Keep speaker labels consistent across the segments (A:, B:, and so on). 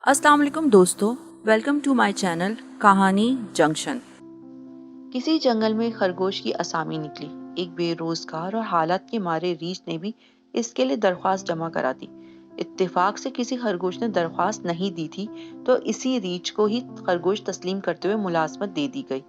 A: अस्सलाम वालेकुम दोस्तों, वेलकम टू माय चैनल कहानी जंक्शन। किसी जंगल में खरगोश की असामी निकली। एक बेरोजगार और हालात के मारे रीछ ने भी इसके लिए दरख्वास्त जमा करा दी। इत्तेफाक से किसी खरगोश ने दरख्वास्त नहीं दी थी तो इसी रीछ को ही खरगोश तस्लीम करते हुए मुलाजमत दे दी गई।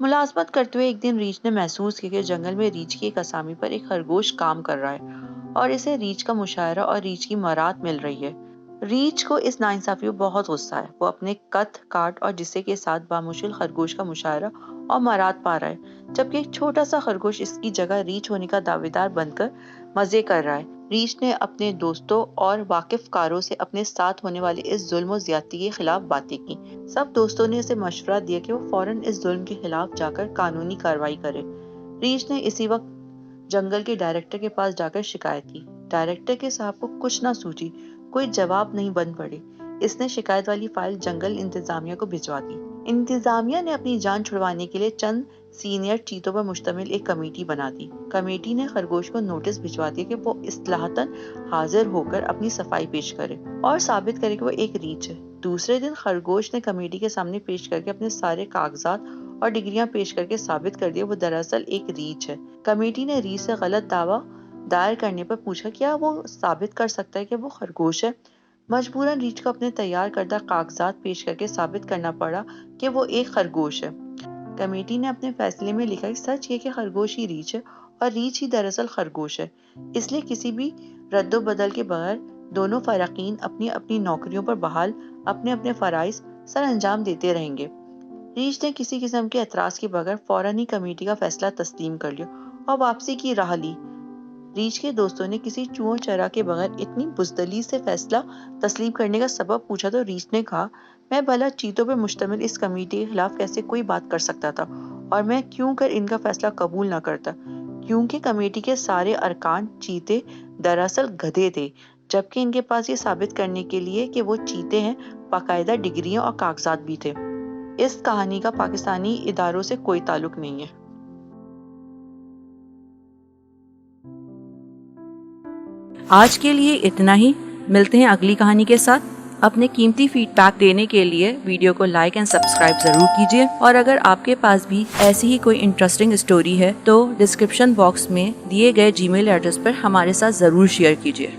A: मुलाजमत करते हुए एक दिन रीछ ने महसूस किया कि जंगल में रीछ की एक असामी पर एक खरगोश काम कर रहा है और इसे रीछ का मुशायरा और रीछ की मराद मिल रही है। रीछ को इस नाइंसाफी पर बहुत गुस्सा है। वो अपने कद काट और जिस्से के साथ बामुश्किल खरगोश का मुशायरा और मराद पा रहा है, जबकि एक छोटा सा खरगोश इसकी जगह रीछ होने का दावेदार बनकर मजे कर रहा है। रीछ ने अपने दोस्तों और वाकिफकारों से अपने साथ होने वाले इस जुल्म और ज्यादती के खिलाफ बातें की। सब दोस्तों ने उसे मशवरा दिया कि वो फौरन इस जुल्म के खिलाफ जाकर कानूनी कार्रवाई करे। रीछ ने इसी वक्त जंगल के डायरेक्टर के पास जाकर शिकायत की। डायरेक्टर के साहब को कुछ ना सूझी, कोई जवाब नहीं बन पड़े। इसने शिकायत वाली फाइल जंगल इंतजामिया को भिजवा दी। इंतजामिया ने अपनी जान छुड़वाने के लिए चंद सीनियर चीतों पर मुश्तमिल एक कमेटी बना दी। कमेटी ने खरगोश को नोटिस भिजवा दिया कि वो इस्लाहतन हाजिर होकर अपनी सफाई पेश करे और साबित करे कि वो एक रीछ है। दूसरे दिन खरगोश ने कमेटी के सामने पेश करके अपने सारे कागजात और डिग्रियां पेश करके साबित कर दिया वो दरअसल एक रीछ है। कमेटी ने रीछ से गलत दावा दायर करने पर पूछा क्या वो साबित कर सकता है कि वो खरगोश है। मजबूरन रीछ को अपने तैयार करदा कागजात पेश करके साबित करना पड़ा कि वो एक खरगोश है। कमेटी ने अपने फैसले में लिखा कि सच ये कि खरगोश ही रीछ है और रीछ ही दरअसल खरगोश है, इसलिए किसी भी रद्दो बदल के बगैर दोनों फरीकीन अपनी अपनी नौकरियों पर बहाल अपने अपने फराइज सर अंजाम देते रहेंगे। रीछ ने किसी किस्म के एतराज के बगैर फौरन ही कमेटी का फैसला तस्लीम कर लिया और वापसी की राह ली। रीछ के दोस्तों ने किसी चूहों चरा के बगैर इतनी बुज़दिली से फैसला तस्लीम करने का सबब पूछा तो रीछ ने कहा, मैं भला चीतों पर मुश्तमिल इस कमेटी के खिलाफ कैसे कोई बात कर सकता था और मैं क्यों कर इनका फैसला कबूल ना करता, क्योंकि कमेटी के सारे अरकान चीते दरअसल गधे थे, जबकि इनके पास ये साबित करने के लिए कि वो चीते हैं बाकायदा डिग्रियां और कागजात भी थे। इस कहानी का पाकिस्तानी इदारों से कोई ताल्लुक नहीं है। आज के लिए इतना ही। मिलते हैं अगली कहानी के साथ। अपने कीमती फीडबैक देने के लिए वीडियो को लाइक एंड सब्सक्राइब जरूर कीजिए और अगर आपके पास भी ऐसी ही कोई इंटरेस्टिंग स्टोरी है तो डिस्क्रिप्शन बॉक्स में दिए गए जीमेल एड्रेस पर हमारे साथ जरूर शेयर कीजिए।